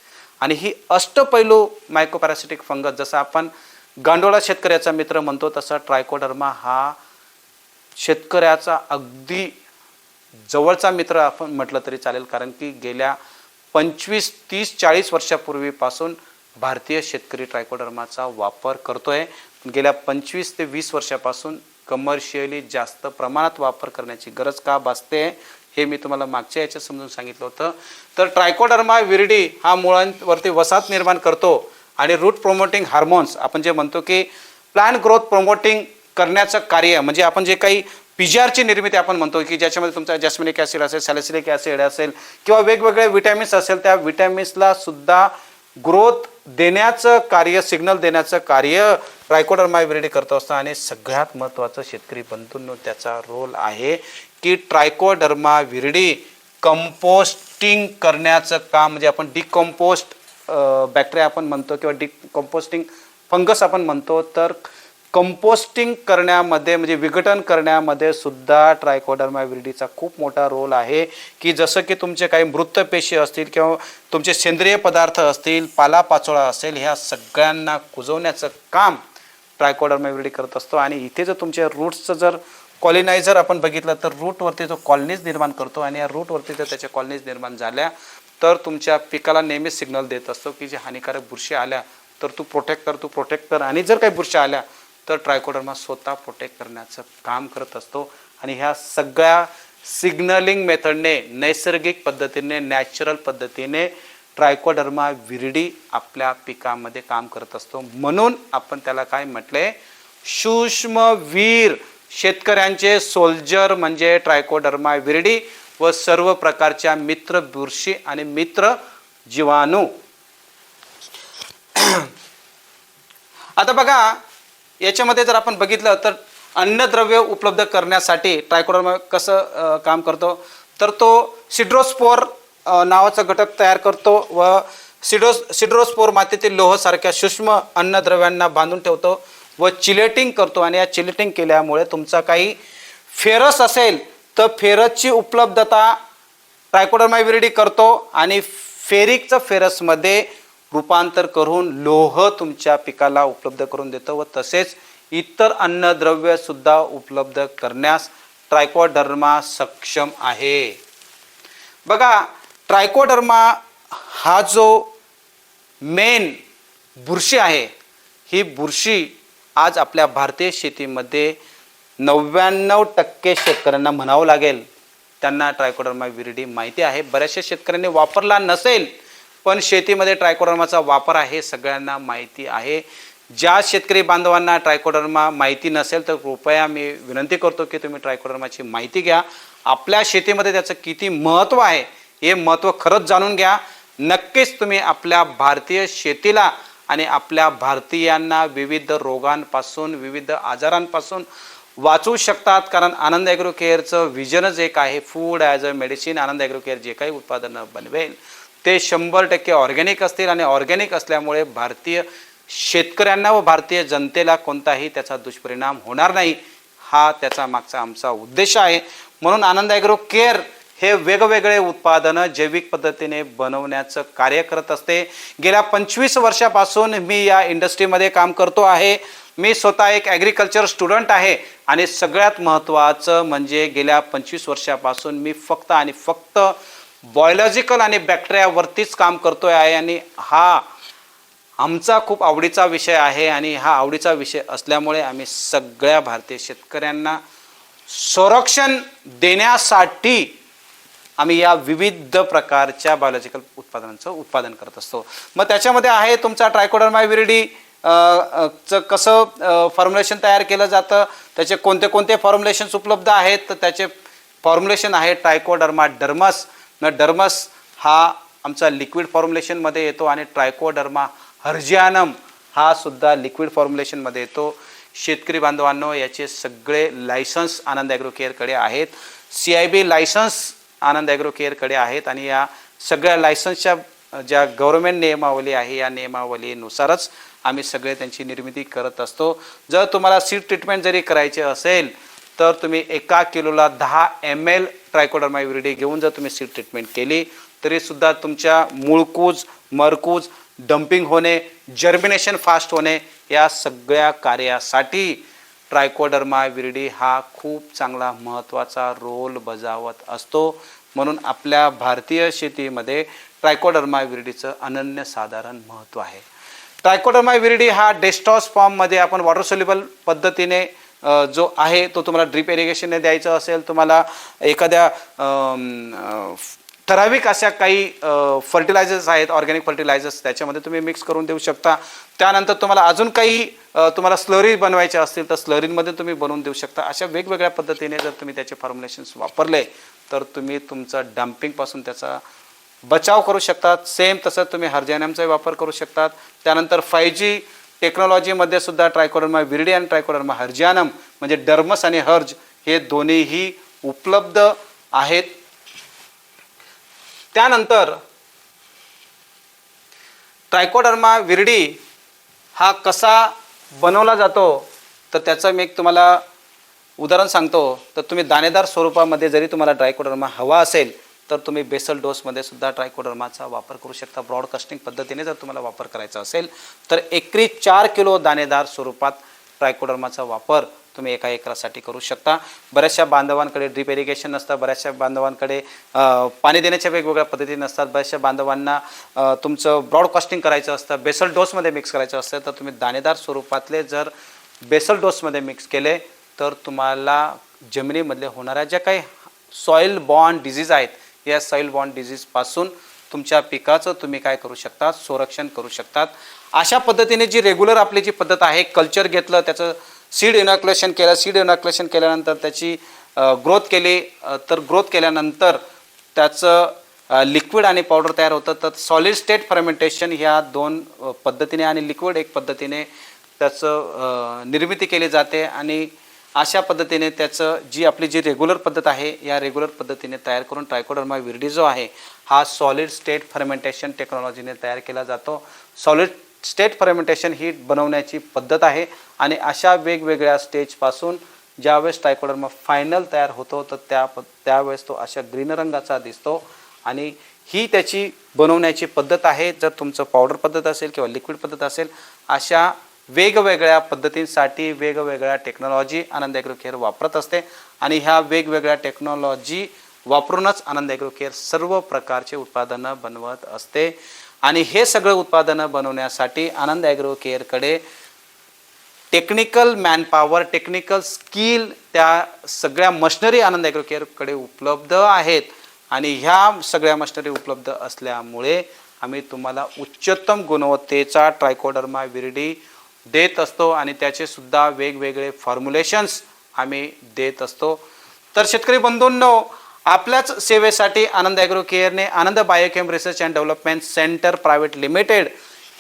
आणि ही अष्टपैलू मायकोपॅरासिटिक फंगस, जसं आपण गांडोळा शेतकऱ्याचा मित्र म्हणतो, तसा ट्रायकोडर्मा हा शेतकऱ्याचा अगदी जवळचा मित्र आपण म्हटलं तरी चालेल. कारण की गेल्या 25, 30, 40 वर्षापूर्वीपासून भारतीय शेतकरी ट्रायकोडर्माचा वापर करतोय. गेल्या 25 ते 20 वर्षापासून कमर्शियली जास्त प्रमाणात वापर करण्याची गरज का भासते हे मी तुम्हाला मागच्या याच्यात समजून सांगितलं होतं. तर ट्रायकोडर्मा विरिडी हा मुळांवरती वसाहत निर्माण करतो आणि रूट प्रोमोटिंग हार्मोन्स, आपण जे म्हणतो की प्लांट ग्रोथ प्रोमोटिंग करण्याचं कार्य, म्हणजे आपण जे काही PGRची निर्मिती आपण म्हणतो की ज्याच्यामध्ये तुमचा जॅस्मिनिक ॲसिड असेल, सॅलिसिलिक ॲसिड असेल किंवा वेगवेगळे विटॅमिन्स असेल, त्या विटॅमिन्सला सुद्धा ग्रोथ देण्याचं कार्य, सिग्नल देण्याचं कार्य ट्रायकोडर्मा विरिडी करत असतो. आणि सगळ्यात महत्त्वाचं शेतकरी बंधूंनो त्याचा रोल आहे की ट्रायकोडर्मा विरिडी कंपोस्टिंग करण्याचं काम, म्हणजे आपण डिकंपोस्ट बॅक्टेरिया आपण म्हणतो किंवा डिकंपोस्टिंग फंगस आपण म्हणतो, तर कंपोस्टिंग करण्यामध्ये म्हणजे विघटन करण्यामध्ये सुद्धा ट्रायकोडर्मा विरिडीचा खूप मोठा रोल आहे. की जसं की तुमचे काही मृत पेशी असतील किंवा तुमचे सेंद्रिय पदार्थ असतील, पालापाचोळा असेल, ह्या सगळ्यांना कुजवण्याचं काम ट्रायकोडर्मा विरिडी करत असतो. आणि इथे जर तुमच्या रूट्सचं जर कॉलिनायझर आपण बघितलं तर रूटवरती जो कॉलनीज निर्माण करतो आणि या रूटवरती जर त्याच्या कॉलनीज निर्माण झाल्या तर तुमच्या पिकाला नेहमीच सिग्नल देत असतो की जे हानिकारक बुरशी आल्या तर तू प्रोटेक्ट कर. आणि जर काही बुरशी आल्या तर ट्रायकोडर्मा स्वतः प्रोटेक्ट करण्याचं काम करत असतो. आणि ह्या सगळ्या सिग्नलिंग मेथडने, नैसर्गिक पद्धतीने, नॅचरल पद्धतीने ट्रायकोडर्मा विरिडी आपल्या पिकामध्ये काम करत असतो. म्हणून आपण त्याला काय म्हटले, सूक्ष्मवीर, शेतकऱ्यांचे सोल्जर म्हणजे ट्रायकोडर्मा विरिडी व सर्व प्रकारच्या मित्र बुरशी आणि मित्र जीवाणू. आता बघा, याच्यामध्ये जर आपण बघितलं तर अन्नद्रव्य उपलब्ध करण्यासाठी ट्रायकोडर्मा कसं काम करतो तर तो सिड्रोस्पोर नावाचा घटक तयार करतो व सिड्रोस्पोर मातीतील लोहसारख्या सूक्ष्म अन्नद्रव्यांना बांधून ठेवतो व चिलेटिंग करतो. आणि या चिलेटिंग केल्यामुळे तुमचा काही फेरस असेल तर फेरसची उपलब्धता ट्रायकोडर्मा विरिडी करतो आणि फेरिकचं फेरसमध्ये रूपांतर करून लोह तुमच्या पिकाला उपलब्ध करून देतो व तसेच इतर अन्नद्रव्य सुद्धा उपलब्ध करण्यास ट्रायकोडर्मा सक्षम आहे. बघा, ट्रायकोडर्मा हा जो मेन बुरशी आहे, ही बुरशी आज आपल्या भारतीय शेतीमध्ये 99% शेतकऱ्यांना म्हणावं लागेल त्यांना ट्रायकोडर्मा विरिडी माहिती आहे. बऱ्याचशा शेतकऱ्यांनी वापरला नसेल, पण शेतीमध्ये ट्रायकोडर्माचा वापर आहे सगळ्यांना माहिती आहे. ज्या शेतकरी बांधवांना ट्रायकोडर्मा माहिती नसेल तर कृपया मी विनंती करतो की तुम्ही ट्रायकोडर्माची माहिती घ्या. आपल्या शेतीमध्ये त्याचं किती महत्त्व आहे हे महत्त्व खरंच जाणून घ्या. नक्कीच तुम्ही आपल्या भारतीय शेतीला आणि आपल्या भारतीयांना विविध रोगांपासून विविध आजारांपासून वाचवू शकतात. कारण आनंद ॲग्रो केअरचं विजनच एक आहे, food as a medicine. Anand agro care जे काही उत्पादनं बनवेल ते 100% ऑर्गॅनिक असतील आणि ऑर्गॅनिक असल्यामुळे भारतीय शेतकऱ्यांना व भारतीय जनतेला कोणताही त्याचा दुष्परिणाम होणार नाही, हा त्याचा मागचा आमचा उद्देश आहे. म्हणून आनंद ॲग्रो केअर हे वेगवेगळे उत्पादनं जैविक पद्धतीने बनवण्याचं कार्य करत असते. गेल्या 25 वर्षापासून मी या इंडस्ट्रीमध्ये काम करतो आहे. मी स्वतः एक ॲग्रिकल्चर स्टुडंट आहे आणि सगळ्यात महत्त्वाचं म्हणजे गेल्या 25 वर्षापासून मी फक्त आणि फक्त बायोलॉजिकल आणि बॅक्टेरियावरतीच काम करतोय आहे. आणि हा आमचा खूप आवडीचा विषय आहे आणि हा आवडीचा विषय असल्यामुळे आम्ही सगळ्या भारतीय शेतकऱ्यांना संरक्षण देण्यासाठी आम्ही या विविध प्रकारच्या बायोलॉजिकल उत्पादनांचं उत्पादन करत असतो. मग त्याच्यामध्ये आहे तुमचा ट्रायकोडर्मा विरिडी चं कसं फॉर्म्युलेशन तयार केलं जातं, त्याचे कोणते कोणते फॉर्म्युलेशन्स उपलब्ध आहेत. तर त्याचे फॉर्म्युलेशन आहे ट्रायकोडर्मा डर्मस. डर्मस हा आमचा लिक्विड फॉर्म्युलेशनमध्ये येतो आणि ट्रायकोडर्मा हर्जियानम हा सुद्धा लिक्विड फॉर्म्युलेशनमध्ये येतो. शेतकरी बांधवांनो, याचे सगळे लायसन्स आनंद ॲग्रो केअरकडे आहेत. CIB लायसन्स आनंद ॲग्रो केअरकडे आहेत आणि या सगळ्या लायसन्सच्या ज्या गव्हर्नमेंट नियमावली आहे या नियमावलीनुसारच आम्ही सगळे त्यांची निर्मिती करत असतो. जर तुम्हाला सीड ट्रीटमेंट जरी करायचे असेल तर तुम्ही 1 किलोला 10 ml ट्रायकोडर्मा विरिडी घेऊन जर तुम्ही सीड ट्रीटमेंट केली तरीसुद्धा तुमच्या मूळकूज, मरकूज, डम्पिंग होणे, जर्मिनेशन फास्ट होणे या सगळ्या कार्यासाठी ट्रायकोडर्मा विरिडी हा खूप चांगला महत्त्वाचा रोल बजावत असतो. म्हणून आपल्या भारतीय शेतीमध्ये ट्रायकोडर्मा विरिडीचं अनन्यसाधारण महत्त्व आहे. ट्रायकोडर्मा विरिडी हा डेस्टॉस फॉर्ममध्ये आपण वॉटर सोल्युबल पद्धतीने जो आहे तो तुम्हाला ड्रिप इरिगेशनने द्यायचं असेल, तुम्हाला एखाद्या ठराविक अशा काही फर्टिलायझर्स आहेत, ऑर्गॅनिक फर्टिलायझर्स, त्याच्यामध्ये तुम्ही मिक्स करून देऊ शकता. त्यानंतर तुम्हाला अजून काही तुम्हाला स्लरी बनवायचे असतील तर स्लरीमध्ये तुम्ही बनवून देऊ शकता. अशा वेगवेगळ्या पद्धतीने जर तुम्ही त्याचे फॉर्म्युलेशन्स वापरले तर तुम्ही तुमचा डम्पिंगपासून त्याचा बचाव करू शकतात. सेम तसं तुम्ही हर्जियानमचा वापर करू शकतात. त्यानंतर 5G टेक्नॉलॉजीमध्ये सुद्धा ट्रायकोडर्मा विरिडी आणि ट्रायकोडर्मा हर्जियानम म्हणजे डर्मस आणि हर्ज हे दोन्हीही उपलब्ध आहेत. त्यानंतर ट्रायकोडर्मा विरिडी हा कसा बनवला जातो तर त्याचं मी एक तुम्हाला उदाहरण सांगतो. तर तुम्ही दाणेदार स्वरूपामध्ये जरी तुम्हाला ट्रायकोडर्मा हवा असेल तर तुम्ही बेसल डोसमध्ये सुद्धा ट्रायकोडर्माचा वापर करू शकता. ब्रॉडकास्टिंग पद्धतीने जर तुम्हाला वापर करायचा असेल तर एकरी 4 किलो दाणेदार स्वरूपात ट्रायकोडर्माचा वापर तुम्ही 1 एकरासाठी करू शकता. बऱ्याचशा बांधवांकडे ड्रिप इरिगेशन नसतं, बऱ्याचशा बांधवांकडे पाणी देण्याच्या वेगवेगळ्या पद्धती नसतात, बऱ्याचशा बांधवांना तुमचं ब्रॉडकास्टिंग करायचं असतं, बेसल डोसमध्ये मिक्स करायचं असतं. तर तुम्ही दाणेदार स्वरूपातले जर बेसल डोसमध्ये मिक्स केले तर तुम्हाला जमिनीमधले होणाऱ्या ज्या काही सॉईल बॉन्ड डिझीज आहेत या सॉईल बॉन्ड डिझीजपासून तुमच्या पिकाचं तुम्ही काय करू शकता, संरक्षण करू शकतात. अशा पद्धतीने जी रेग्युलर आपली जी पद्धत आहे, कल्चर घेतलं, त्याचं सीड इनॉक्युलेशन केलं, सीड इनॉक्युलेशन केल्यानंतर त्याची ग्रोथ केली, तर ग्रोथ केल्यानंतर त्याचं लिक्विड आणि पावडर तयार होतं. तर सॉलिड स्टेट फर्मेंटेशन ह्या 2 पद्धतीने आणि लिक्विड एक पद्धतीने त्याचं निर्मिती केली जाते. आणि अशा पद्धतीने त्याचं जी आपली जी रेग्युलर पद्धत आहे या रेग्युलर पद्धतीने तयार करून ट्रायकोडर्मा विरिडी जो आहे हा सॉलिड स्टेट फर्मेंटेशन टेक्नॉलॉजीने तयार केला जातो. सॉलिड स्टेट फर्मेंटेशन ही बनवण्याची पद्धत आहे आणि अशा वेगवेगळ्या स्टेजपासून ज्यावेळेस ट्रायकोडर्मा फायनल तयार होतो तर त्यावेळेस तो अशा ग्रीन रंगाचा दिसतो आणि ही त्याची बनवण्याची पद्धत आहे. जर तुमचं पावडर पद्धत असेल किंवा लिक्विड पद्धत असेल अशा वेगवेगळ्या पद्धतींसाठी वेगवेगळ्या टेक्नॉलॉजी आनंद ॲग्रो केअर वापरत असते आणि ह्या वेगवेगळ्या टेक्नॉलॉजी वापरूनच आनंद ॲग्रो केअर सर्व प्रकारचे उत्पादनं बनवत असते. आणि हे सगळं उत्पादनं बनवण्यासाठी आनंद ॲग्रो केअरकडे टेक्निकल मॅनपॉवर टेक्निकल स्किल त्या सगळ्या मशिनरी आनंद ॲग्रो केअरकडे उपलब्ध आहेत आणि ह्या सगळ्या मशिनरी उपलब्ध असल्यामुळे आम्ही तुम्हाला उच्चतम गुणवत्तेचा ट्रायकोडर्मा विरिडी देत असतो आणि त्याचे सुद्धा वेगवेगळे फॉर्म्युलेशन्स आम्ही देत असतो. तर शेतकरी बंधूंनो, आपल्याच सेवेसाठी आनंद ॲग्रो केअरने Anand biochem research and development centre private limited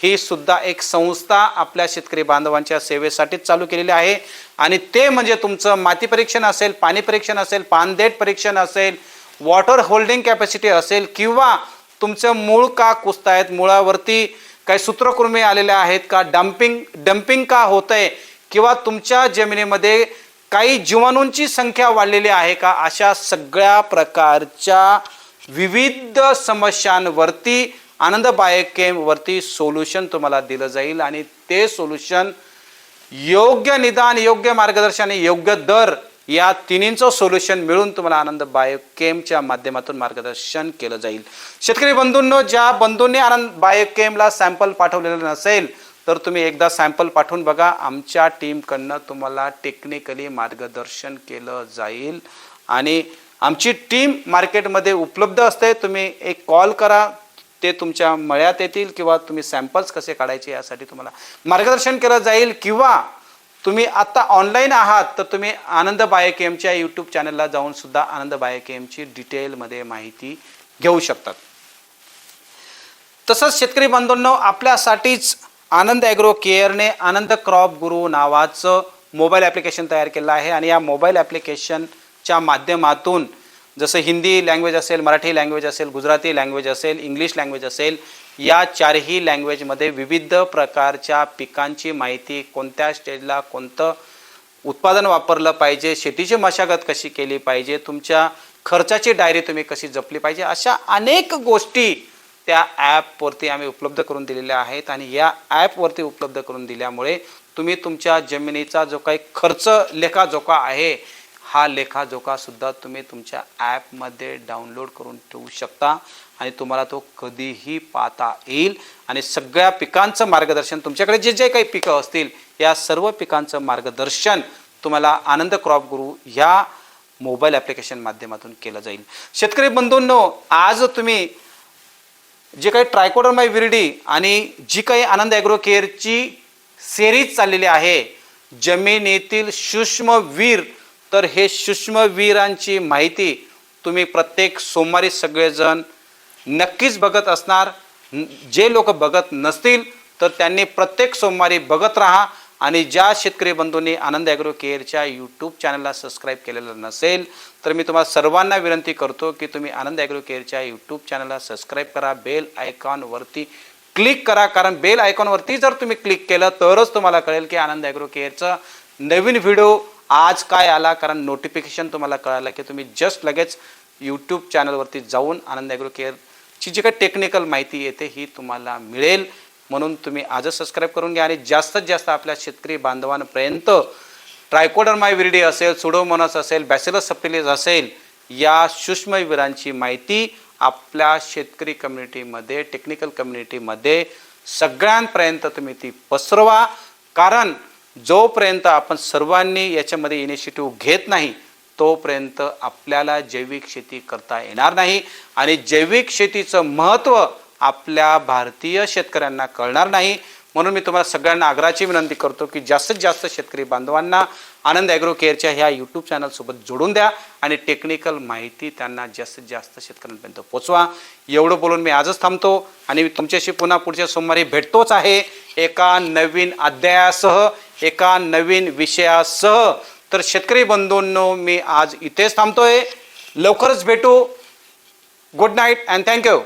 ही सुद्धा एक संस्था आपल्या शेतकरी बांधवांच्या सेवेसाठीच चालू केलेली आहे आणि ते म्हणजे तुमचं माती परीक्षण असेल, पाणी परीक्षण असेल, पानदेठ परीक्षण असेल, वॉटर होल्डिंग कॅपॅसिटी असेल किंवा तुमचं मूळ का कुजतायत, मुळावरती काही सूत्रकृमी आलेले आहेत का, डम्पिंग का होतंय किंवा तुमच्या जमिनीमध्ये काही जीवाणूंची संख्या वाढलेली आहे का, अशा सगळ्या प्रकारच्या विविध समस्यांवरती आनंद बायोकेम वरती सोल्युशन तुम्हाला दिलं जाईल आणि ते सोल्युशन योग्य निदान, योग्य मार्गदर्शन आणि योग्य दर या तिन्हींचं सोल्युशन मिळून तुम्हाला आनंद बायोकेमच्या माध्यमातून मार्गदर्शन केलं जाईल. शेतकरी बंधूंनो, ज्या बंधूंनी आनंद बायोकेमला सॅम्पल पाठवलेलं नसेल तर तुम्ही एकदा सॅम्पल पाठवून बघा. आमच्या टीमकडनं तुम्हाला टेक्निकली मार्गदर्शन केलं जाईल आणि आमची टीम मार्केटमध्ये उपलब्ध असते. तुम्ही एक कॉल करा, ते तुमच्या मळ्यात येतील किंवा तुम्ही सॅम्पल्स कसे काढायचे यासाठी तुम्हाला मार्गदर्शन केलं जाईल किंवा तुम्ही आता ऑनलाईन आहात तर तुम्ही आनंद बायोकेमच्या यूट्यूब चॅनलला जाऊन सुद्धा आनंद बायोकेमची डिटेलमध्ये माहिती घेऊ शकतात. तसंच शेतकरी बंधूंनो, आपल्यासाठीच आनंद ॲग्रो केअरने आनंद क्रॉप गुरु नावाचं मोबाईल ॲप्लिकेशन तयार केलं आहे आणि या मोबाईल ॲप्लिकेशनच्या माध्यमातून जसं हिंदी लँग्वेज असेल, मराठी लँग्वेज असेल, गुजराती लँग्वेज असेल, इंग्लिश लँग्वेज असेल, या चारही लँग्वेजमध्ये विविध प्रकारच्या पिकांची माहिती, कोणत्या स्टेजला कोणतं उत्पादन वापरलं पाहिजे, शेतीची मशागत कशी केली पाहिजे, तुमच्या खर्चाची डायरी तुम्ही कशी जपली पाहिजे, अशा अनेक गोष्टी त्या ॲपवरती आम्ही उपलब्ध करून दिलेल्या आहेत. आणि या ॲपवरती उपलब्ध करून दिल्यामुळे तुम्ही तुमच्या जमिनीचा जो काही खर्च लेखाजोखा आहे हा लेखाजोखासुद्धा तुम्ही तुमच्या ॲपमध्ये डाउनलोड करून ठेवू शकता आणि तुम्हाला तो कधीही पाहता येईल. आणि सगळ्या पिकांचं मार्गदर्शन, तुमच्याकडे जे जे काही पिकं असतील या सर्व पिकांचं मार्गदर्शन तुम्हाला आनंद क्रॉप गुरु ह्या मोबाईल ॲप्लिकेशन माध्यमातून केलं जाईल. शेतकरी बंधूंनो, आज तुम्ही जे काही ट्रायकोडर्मा विरिडी आणि जी काही आनंद ॲग्रो केअरची सिरीज चाललेली आहे जमिनीतील सूक्ष्मवीर, तर हे सूक्ष्मवीरांची माहिती तुम्ही प्रत्येक सोमवारी सगळेजण नक्कीच बघत असणार. जे लोक बघत नसतील तर त्यांनी प्रत्येक सोमवारी बघत राहा. आणि ज्या शेतकरी बंधूंनी आनंद ॲग्रो केअरच्या यूट्यूब चॅनलला सबस्क्राईब केलेलं नसेल तर मी तुम्हाला सर्वांना विनंती करतो की तुम्ही आनंद ॲग्रो केअरच्या यूट्यूब चॅनलला सबस्क्राईब करा, बेल आयकॉनवरती क्लिक करा. कारण बेल आयकॉनवरती जर तुम्ही क्लिक केलं तरच तुम्हाला कळेल की आनंद ॲग्रो केअरचं नवीन व्हिडिओ आज काय आला. कारण नोटिफिकेशन तुम्हाला कळालं की तुम्ही जस्ट लगेच यूट्यूब चॅनलवरती जाऊन आनंद ॲग्रो केअरची जी काही टेक्निकल माहिती येते ही तुम्हाला मिळेल. म्हणून तुम्ही आजच सबस्क्राईब करून घ्या आणि जास्तीत जास्त आपल्या शेतकरी बांधवांपर्यंत ट्रायकोडर्मा विरिडी असेल, सुडोमोनास असेल, बॅसिलस सबटिलिस असेल, या सूक्ष्मवीरांची माहिती आपल्या शेतकरी कम्युनिटीमध्ये, टेक्निकल कम्युनिटीमध्ये सगळ्यांपर्यंत तुम्ही ती पसरवा. कारण जोपर्यंत आपण सर्वांनी याच्यामध्ये इनिशिएटिव्ह घेत नाही तोपर्यंत आपल्याला जैविक शेती करता येणार नाही आणि जैविक शेतीचं महत्त्व आपल्या भारतीय शेतकऱ्यांना कळणार नाही. म्हणून मी तुम्हाला सगळ्यांना आग्रहाची विनंती करतो की जास्तीत जास्त शेतकरी बांधवांना आनंद ॲग्रो केअरच्या ह्या यूट्यूब चॅनलसोबत जोडून द्या आणि टेक्निकल माहिती त्यांना जास्तीत जास्त शेतकऱ्यांपर्यंत पोचवा. एवढं बोलून मी आजच थांबतो आणि मी तुमच्याशी पुन्हा पुढच्या सोमवारी भेटतोच आहे एका नवीन अध्यायासह, एका नवीन विषयासह. तर शेतकरी बंधूंनो मी आज इथेच थांबतोय. लवकरच भेटू. Good night and thank you.